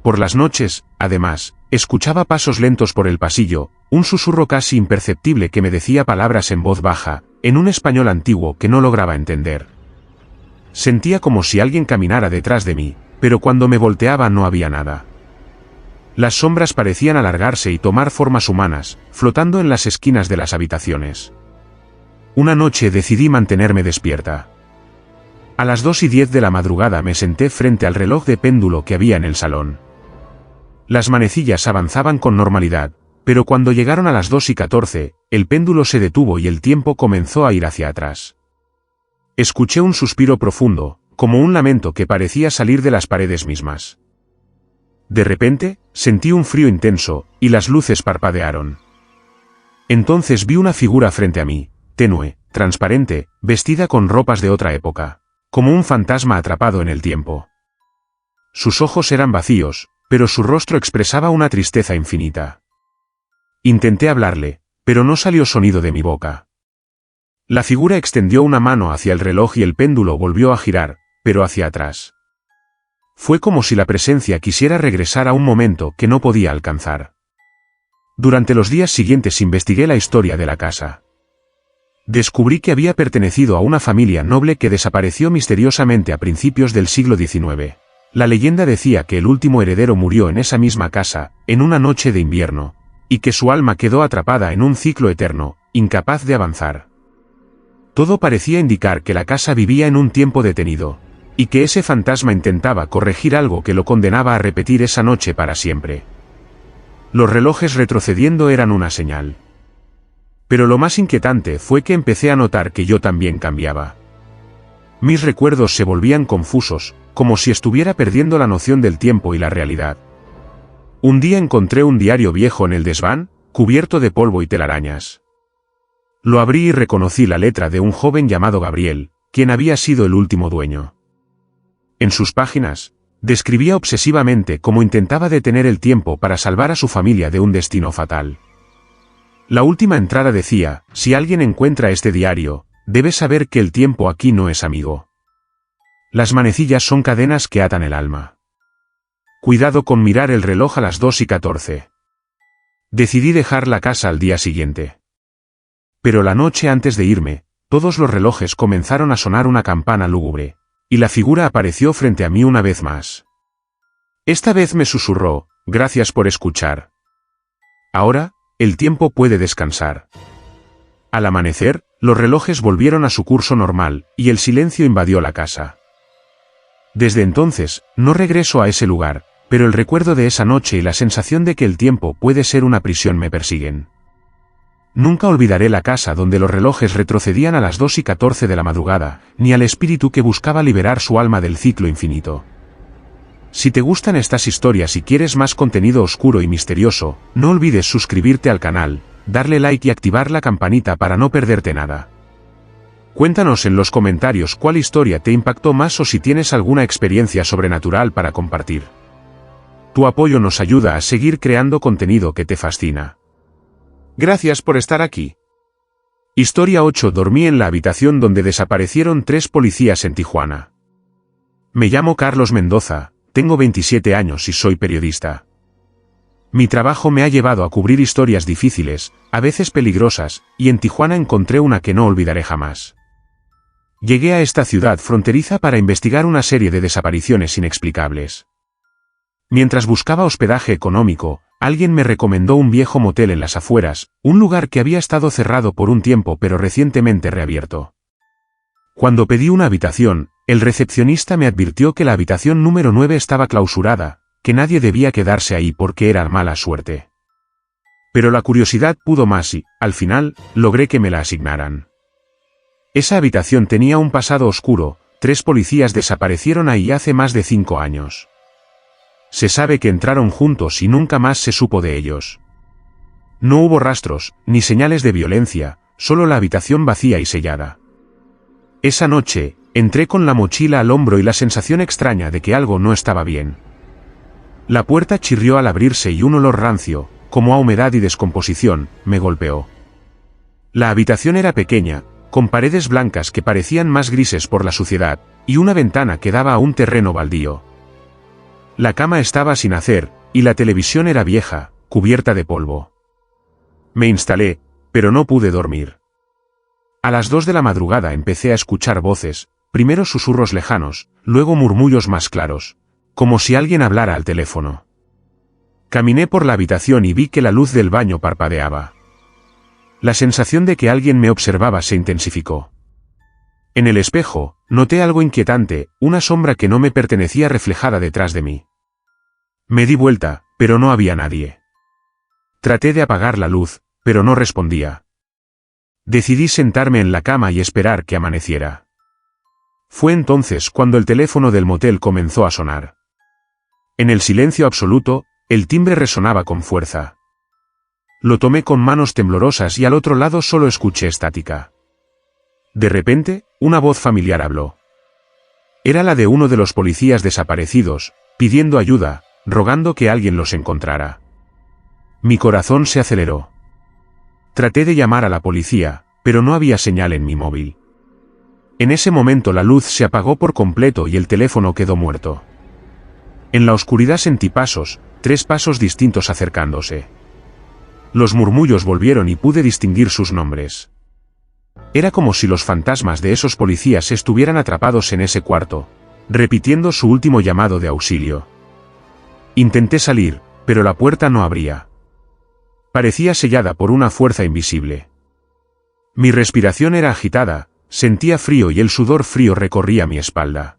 Por las noches, además, escuchaba pasos lentos por el pasillo, un susurro casi imperceptible que me decía palabras en voz baja, en un español antiguo que no lograba entender. Sentía como si alguien caminara detrás de mí, pero cuando me volteaba no había nada. Las sombras parecían alargarse y tomar formas humanas, flotando en las esquinas de las habitaciones. Una noche decidí mantenerme despierta. A las 2:10 de la madrugada me senté frente al reloj de péndulo que había en el salón. Las manecillas avanzaban con normalidad, pero cuando llegaron a las 2:14, el péndulo se detuvo y el tiempo comenzó a ir hacia atrás. Escuché un suspiro profundo, como un lamento que parecía salir de las paredes mismas. De repente, sentí un frío intenso, y las luces parpadearon. Entonces vi una figura frente a mí, tenue, transparente, vestida con ropas de otra época, como un fantasma atrapado en el tiempo. Sus ojos eran vacíos, pero su rostro expresaba una tristeza infinita. Intenté hablarle, pero no salió sonido de mi boca. La figura extendió una mano hacia el reloj y el péndulo volvió a girar, pero hacia atrás. Fue como si la presencia quisiera regresar a un momento que no podía alcanzar. Durante los días siguientes investigué la historia de la casa. Descubrí que había pertenecido a una familia noble que desapareció misteriosamente a principios del siglo XIX. La leyenda decía que el último heredero murió en esa misma casa, en una noche de invierno, y que su alma quedó atrapada en un ciclo eterno, incapaz de avanzar. Todo parecía indicar que la casa vivía en un tiempo detenido, y que ese fantasma intentaba corregir algo que lo condenaba a repetir esa noche para siempre. Los relojes retrocediendo eran una señal. Pero lo más inquietante fue que empecé a notar que yo también cambiaba. Mis recuerdos se volvían confusos, como si estuviera perdiendo la noción del tiempo y la realidad. Un día encontré un diario viejo en el desván, cubierto de polvo y telarañas. Lo abrí y reconocí la letra de un joven llamado Gabriel, quien había sido el último dueño. En sus páginas, describía obsesivamente cómo intentaba detener el tiempo para salvar a su familia de un destino fatal. La última entrada decía: si alguien encuentra este diario, debe saber que el tiempo aquí no es amigo. Las manecillas son cadenas que atan el alma. Cuidado con mirar el reloj a las 2:14. Decidí dejar la casa al día siguiente. Pero la noche antes de irme, todos los relojes comenzaron a sonar una campana lúgubre, y la figura apareció frente a mí una vez más. Esta vez me susurró: gracias por escuchar. Ahora, el tiempo puede descansar. Al amanecer, los relojes volvieron a su curso normal, y el silencio invadió la casa. Desde entonces, no regreso a ese lugar, pero el recuerdo de esa noche y la sensación de que el tiempo puede ser una prisión me persiguen. Nunca olvidaré la casa donde los relojes retrocedían a las 2:14 de la madrugada, ni al espíritu que buscaba liberar su alma del ciclo infinito. Si te gustan estas historias y quieres más contenido oscuro y misterioso, no olvides suscribirte al canal, darle like y activar la campanita para no perderte nada. Cuéntanos en los comentarios cuál historia te impactó más o si tienes alguna experiencia sobrenatural para compartir. Tu apoyo nos ayuda a seguir creando contenido que te fascina. Gracias por estar aquí. Historia 8. Dormí en la habitación donde desaparecieron 3 policías en Tijuana. Me llamo Carlos Mendoza, tengo 27 años y soy periodista. Mi trabajo me ha llevado a cubrir historias difíciles, a veces peligrosas, y en Tijuana encontré una que no olvidaré jamás. Llegué a esta ciudad fronteriza para investigar una serie de desapariciones inexplicables. Mientras buscaba hospedaje económico, alguien me recomendó un viejo motel en las afueras, un lugar que había estado cerrado por un tiempo pero recientemente reabierto. Cuando pedí una habitación, el recepcionista me advirtió que la habitación número 9 estaba clausurada, que nadie debía quedarse ahí porque era mala suerte. Pero la curiosidad pudo más y, al final, logré que me la asignaran. Esa habitación tenía un pasado oscuro, 3 policías desaparecieron ahí hace más de 5 años. Se sabe que entraron juntos y nunca más se supo de ellos. No hubo rastros, ni señales de violencia, solo la habitación vacía y sellada. Esa noche, entré con la mochila al hombro y la sensación extraña de que algo no estaba bien. La puerta chirrió al abrirse y un olor rancio, como a humedad y descomposición, me golpeó. La habitación era pequeña, con paredes blancas que parecían más grises por la suciedad, y una ventana que daba a un terreno baldío. La cama estaba sin hacer, y la televisión era vieja, cubierta de polvo. Me instalé, pero no pude dormir. A las 2 de la madrugada empecé a escuchar voces, primero susurros lejanos, luego murmullos más claros, como si alguien hablara al teléfono. Caminé por la habitación y vi que la luz del baño parpadeaba. La sensación de que alguien me observaba se intensificó. En el espejo, noté algo inquietante, una sombra que no me pertenecía reflejada detrás de mí. Me di vuelta, pero no había nadie. Traté de apagar la luz, pero no respondía. Decidí sentarme en la cama y esperar que amaneciera. Fue entonces cuando el teléfono del motel comenzó a sonar. En el silencio absoluto, el timbre resonaba con fuerza. Lo tomé con manos temblorosas y al otro lado solo escuché estática. De repente, una voz familiar habló. Era la de uno de los policías desaparecidos, pidiendo ayuda, rogando que alguien los encontrara. Mi corazón se aceleró. Traté de llamar a la policía, pero no había señal en mi móvil. En ese momento la luz se apagó por completo y el teléfono quedó muerto. En la oscuridad sentí pasos, 3 pasos distintos acercándose. Los murmullos volvieron y pude distinguir sus nombres. Era como si los fantasmas de esos policías estuvieran atrapados en ese cuarto, repitiendo su último llamado de auxilio. Intenté salir, pero la puerta no abría. Parecía sellada por una fuerza invisible. Mi respiración era agitada, sentía frío y el sudor frío recorría mi espalda.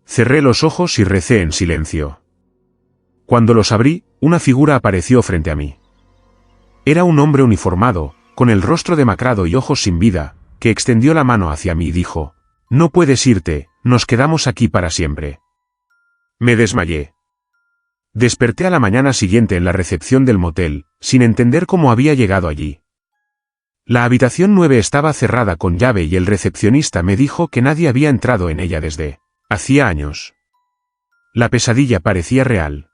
Cerré los ojos y recé en silencio. Cuando los abrí, una figura apareció frente a mí. Era un hombre uniformado, con el rostro demacrado y ojos sin vida, que extendió la mano hacia mí y dijo: «No puedes irte, nos quedamos aquí para siempre». Me desmayé. Desperté a la mañana siguiente en la recepción del motel, sin entender cómo había llegado allí. La habitación 9 estaba cerrada con llave y el recepcionista me dijo que nadie había entrado en ella desde hacía años. La pesadilla parecía real.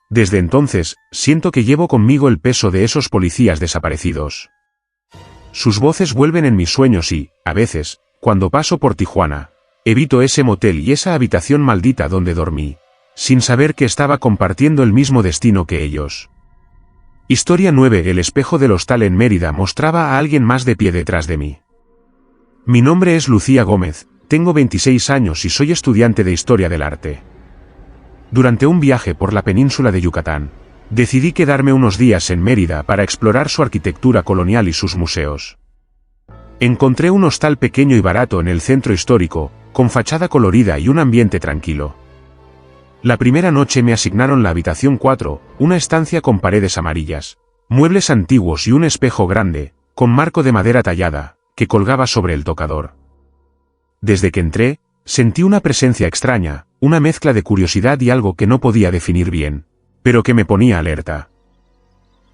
Desde entonces, siento que llevo conmigo el peso de esos policías desaparecidos. Sus voces vuelven en mis sueños y, a veces, cuando paso por Tijuana, evito ese motel y esa habitación maldita donde dormí, sin saber que estaba compartiendo el mismo destino que ellos. Historia 9. El espejo del hostal en Mérida mostraba a alguien más de pie detrás de mí. Mi nombre es Lucía Gómez, tengo 26 años y soy estudiante de Historia del Arte. Durante un viaje por la península de Yucatán, decidí quedarme unos días en Mérida para explorar su arquitectura colonial y sus museos. Encontré un hostal pequeño y barato en el centro histórico, con fachada colorida y un ambiente tranquilo. La primera noche me asignaron la habitación 4, una estancia con paredes amarillas, muebles antiguos y un espejo grande, con marco de madera tallada, que colgaba sobre el tocador. Desde que entré, sentí una presencia extraña, una mezcla de curiosidad y algo que no podía definir bien, pero que me ponía alerta.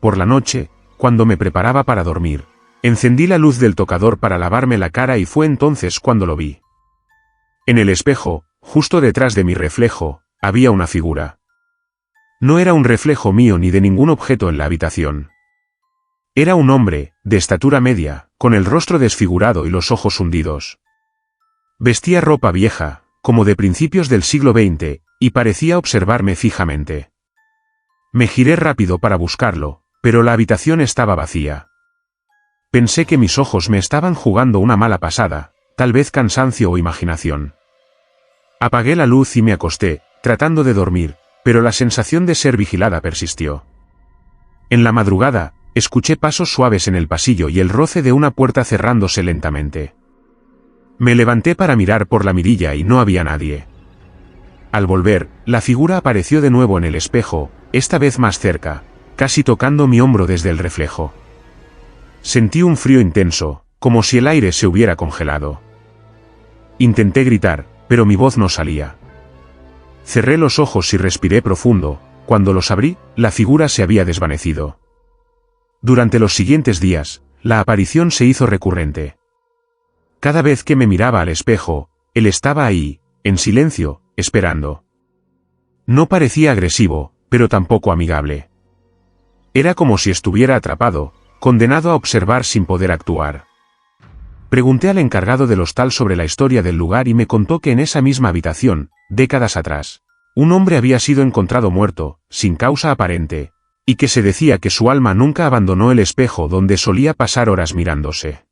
Por la noche, cuando me preparaba para dormir, encendí la luz del tocador para lavarme la cara y fue entonces cuando lo vi. En el espejo, justo detrás de mi reflejo, había una figura. No era un reflejo mío ni de ningún objeto en la habitación. Era un hombre, de estatura media, con el rostro desfigurado y los ojos hundidos. Vestía ropa vieja, como de principios del siglo XX, y parecía observarme fijamente. Me giré rápido para buscarlo, pero la habitación estaba vacía. Pensé que mis ojos me estaban jugando una mala pasada, tal vez cansancio o imaginación. Apagué la luz y me acosté, tratando de dormir, pero la sensación de ser vigilada persistió. En la madrugada, escuché pasos suaves en el pasillo y el roce de una puerta cerrándose lentamente. Me levanté para mirar por la mirilla y no había nadie. Al volver, la figura apareció de nuevo en el espejo, esta vez más cerca, casi tocando mi hombro desde el reflejo. Sentí un frío intenso, como si el aire se hubiera congelado. Intenté gritar, pero mi voz no salía. Cerré los ojos y respiré profundo. Cuando los abrí, la figura se había desvanecido. Durante los siguientes días, la aparición se hizo recurrente. Cada vez que me miraba al espejo, él estaba ahí, en silencio, esperando. No parecía agresivo, pero tampoco amigable. Era como si estuviera atrapado, condenado a observar sin poder actuar. Pregunté al encargado del hostal sobre la historia del lugar y me contó que en esa misma habitación, décadas atrás, un hombre había sido encontrado muerto, sin causa aparente, y que se decía que su alma nunca abandonó el espejo donde solía pasar horas mirándose.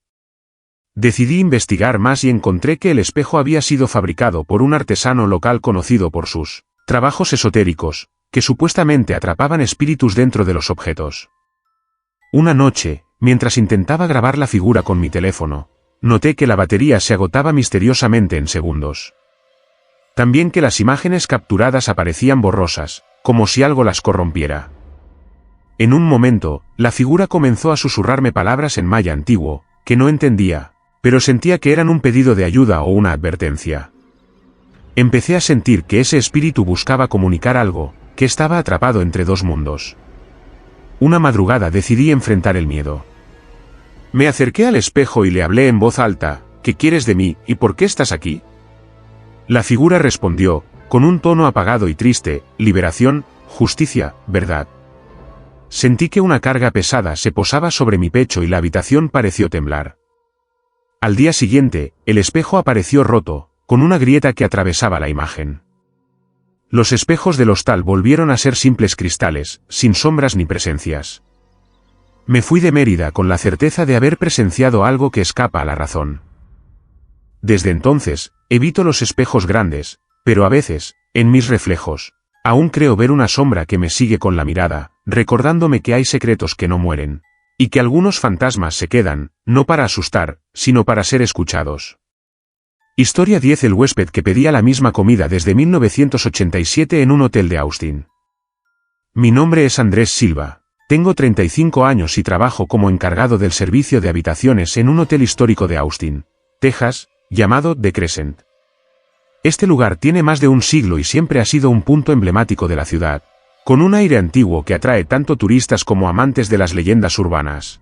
Decidí investigar más y encontré que el espejo había sido fabricado por un artesano local conocido por sus trabajos esotéricos, que supuestamente atrapaban espíritus dentro de los objetos. Una noche, mientras intentaba grabar la figura con mi teléfono, noté que la batería se agotaba misteriosamente en segundos. También que las imágenes capturadas aparecían borrosas, como si algo las corrompiera. En un momento, la figura comenzó a susurrarme palabras en maya antiguo, que no entendía, pero sentía que eran un pedido de ayuda o una advertencia. Empecé a sentir que ese espíritu buscaba comunicar algo, que estaba atrapado entre dos mundos. Una madrugada decidí enfrentar el miedo. Me acerqué al espejo y le hablé en voz alta: ¿qué quieres de mí y por qué estás aquí? La figura respondió, con un tono apagado y triste: liberación, justicia, verdad. Sentí que una carga pesada se posaba sobre mi pecho y la habitación pareció temblar. Al día siguiente, el espejo apareció roto, con una grieta que atravesaba la imagen. Los espejos del hostal volvieron a ser simples cristales, sin sombras ni presencias. Me fui de Mérida con la certeza de haber presenciado algo que escapa a la razón. Desde entonces, evito los espejos grandes, pero a veces, en mis reflejos, aún creo ver una sombra que me sigue con la mirada, recordándome que hay secretos que no mueren, y que algunos fantasmas se quedan, no para asustar, sino para ser escuchados. Historia 10: el huésped que pedía la misma comida desde 1987 en un hotel de Austin. Mi nombre es Andrés Silva, tengo 35 años y trabajo como encargado del servicio de habitaciones en un hotel histórico de Austin, Texas, llamado The Crescent. Este lugar tiene más de un siglo y siempre ha sido un punto emblemático de la ciudad, con un aire antiguo que atrae tanto turistas como amantes de las leyendas urbanas.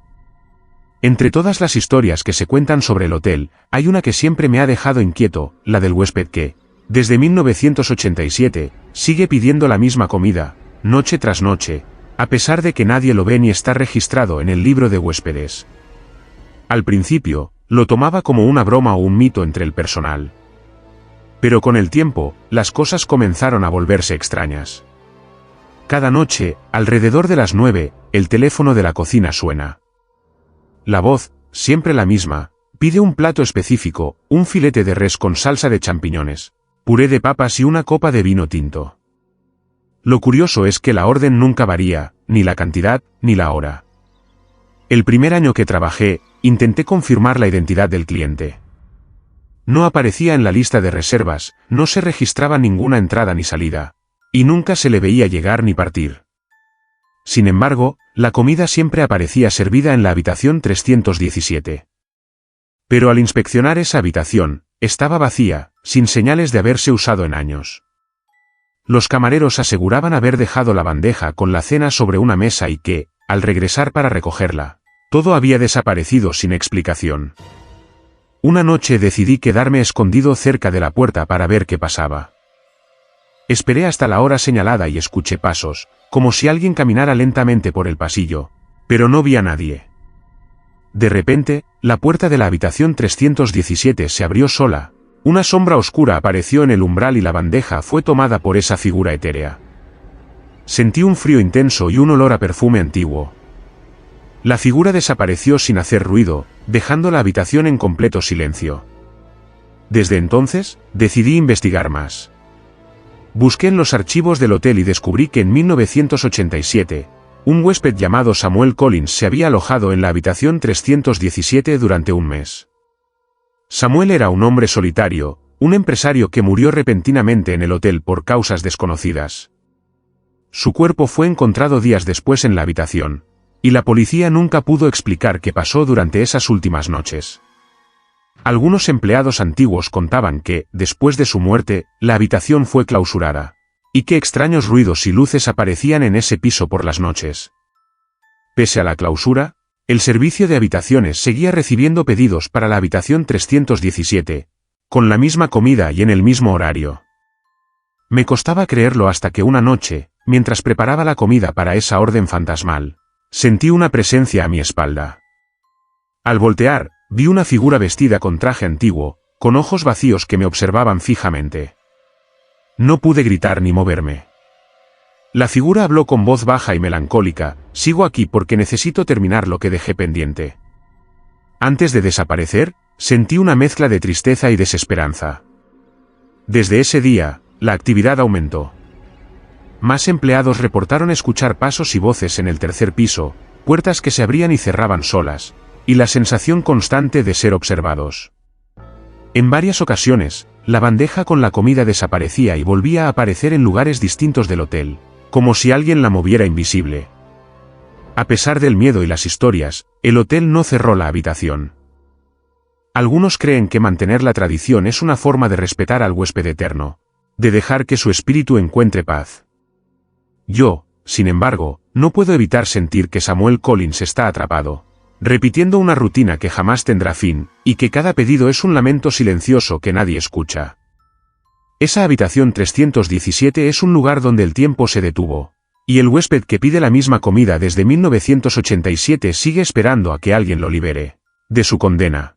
Entre todas las historias que se cuentan sobre el hotel, hay una que siempre me ha dejado inquieto, la del huésped que, desde 1987, sigue pidiendo la misma comida, noche tras noche, a pesar de que nadie lo ve ni está registrado en el libro de huéspedes. Al principio, lo tomaba como una broma o un mito entre el personal. Pero con el tiempo, las cosas comenzaron a volverse extrañas. Cada noche, alrededor de las 9, el teléfono de la cocina suena. La voz, siempre la misma, pide un plato específico: un filete de res con salsa de champiñones, puré de papas y una copa de vino tinto. Lo curioso es que la orden nunca varía, ni la cantidad, ni la hora. El primer año que trabajé, intenté confirmar la identidad del cliente. No aparecía en la lista de reservas, no se registraba ninguna entrada ni salida, y nunca se le veía llegar ni partir. Sin embargo, la comida siempre aparecía servida en la habitación 317. Pero al inspeccionar esa habitación, estaba vacía, sin señales de haberse usado en años. Los camareros aseguraban haber dejado la bandeja con la cena sobre una mesa y que, al regresar para recogerla, todo había desaparecido sin explicación. Una noche decidí quedarme escondido cerca de la puerta para ver qué pasaba. Esperé hasta la hora señalada y escuché pasos, como si alguien caminara lentamente por el pasillo, pero no vi a nadie. De repente, la puerta de la habitación 317 se abrió sola, una sombra oscura apareció en el umbral y la bandeja fue tomada por esa figura etérea. Sentí un frío intenso y un olor a perfume antiguo. La figura desapareció sin hacer ruido, dejando la habitación en completo silencio. Desde entonces, decidí investigar más. Busqué en los archivos del hotel y descubrí que en 1987, un huésped llamado Samuel Collins se había alojado en la habitación 317 durante un mes. Samuel era un hombre solitario, un empresario que murió repentinamente en el hotel por causas desconocidas. Su cuerpo fue encontrado días después en la habitación, y la policía nunca pudo explicar qué pasó durante esas últimas noches. Algunos empleados antiguos contaban que, después de su muerte, la habitación fue clausurada, y que extraños ruidos y luces aparecían en ese piso por las noches. Pese a la clausura, el servicio de habitaciones seguía recibiendo pedidos para la habitación 317, con la misma comida y en el mismo horario. Me costaba creerlo hasta que una noche, mientras preparaba la comida para esa orden fantasmal, sentí una presencia a mi espalda. Al voltear, vi una figura vestida con traje antiguo, con ojos vacíos que me observaban fijamente. No pude gritar ni moverme. La figura habló con voz baja y melancólica: sigo aquí porque necesito terminar lo que dejé pendiente. Antes de desaparecer, Sentí una mezcla de tristeza y desesperanza. Desde ese día, la actividad aumentó. Más empleados reportaron escuchar pasos y voces en el tercer piso, puertas que se abrían y cerraban solas, y la sensación constante de ser observados. En varias ocasiones, la bandeja con la comida desaparecía y volvía a aparecer en lugares distintos del hotel, como si alguien la moviera invisible. A pesar del miedo y las historias, el hotel no cerró la habitación. Algunos creen que mantener la tradición es una forma de respetar al huésped eterno, de dejar que su espíritu encuentre paz. Yo, sin embargo, no puedo evitar sentir que Samuel Collins está atrapado, repitiendo una rutina que jamás tendrá fin, y que cada pedido es un lamento silencioso que nadie escucha. Esa habitación 317 es un lugar donde el tiempo se detuvo, y el huésped que pide la misma comida desde 1987 sigue esperando a que alguien lo libere de su condena.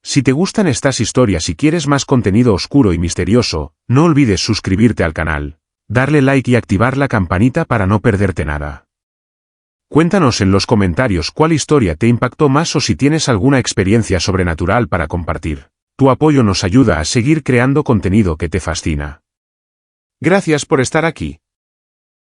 Si te gustan estas historias y quieres más contenido oscuro y misterioso, no olvides suscribirte al canal, darle like y activar la campanita para no perderte nada. Cuéntanos en los comentarios cuál historia te impactó más o si tienes alguna experiencia sobrenatural para compartir. Tu apoyo nos ayuda a seguir creando contenido que te fascina. Gracias por estar aquí.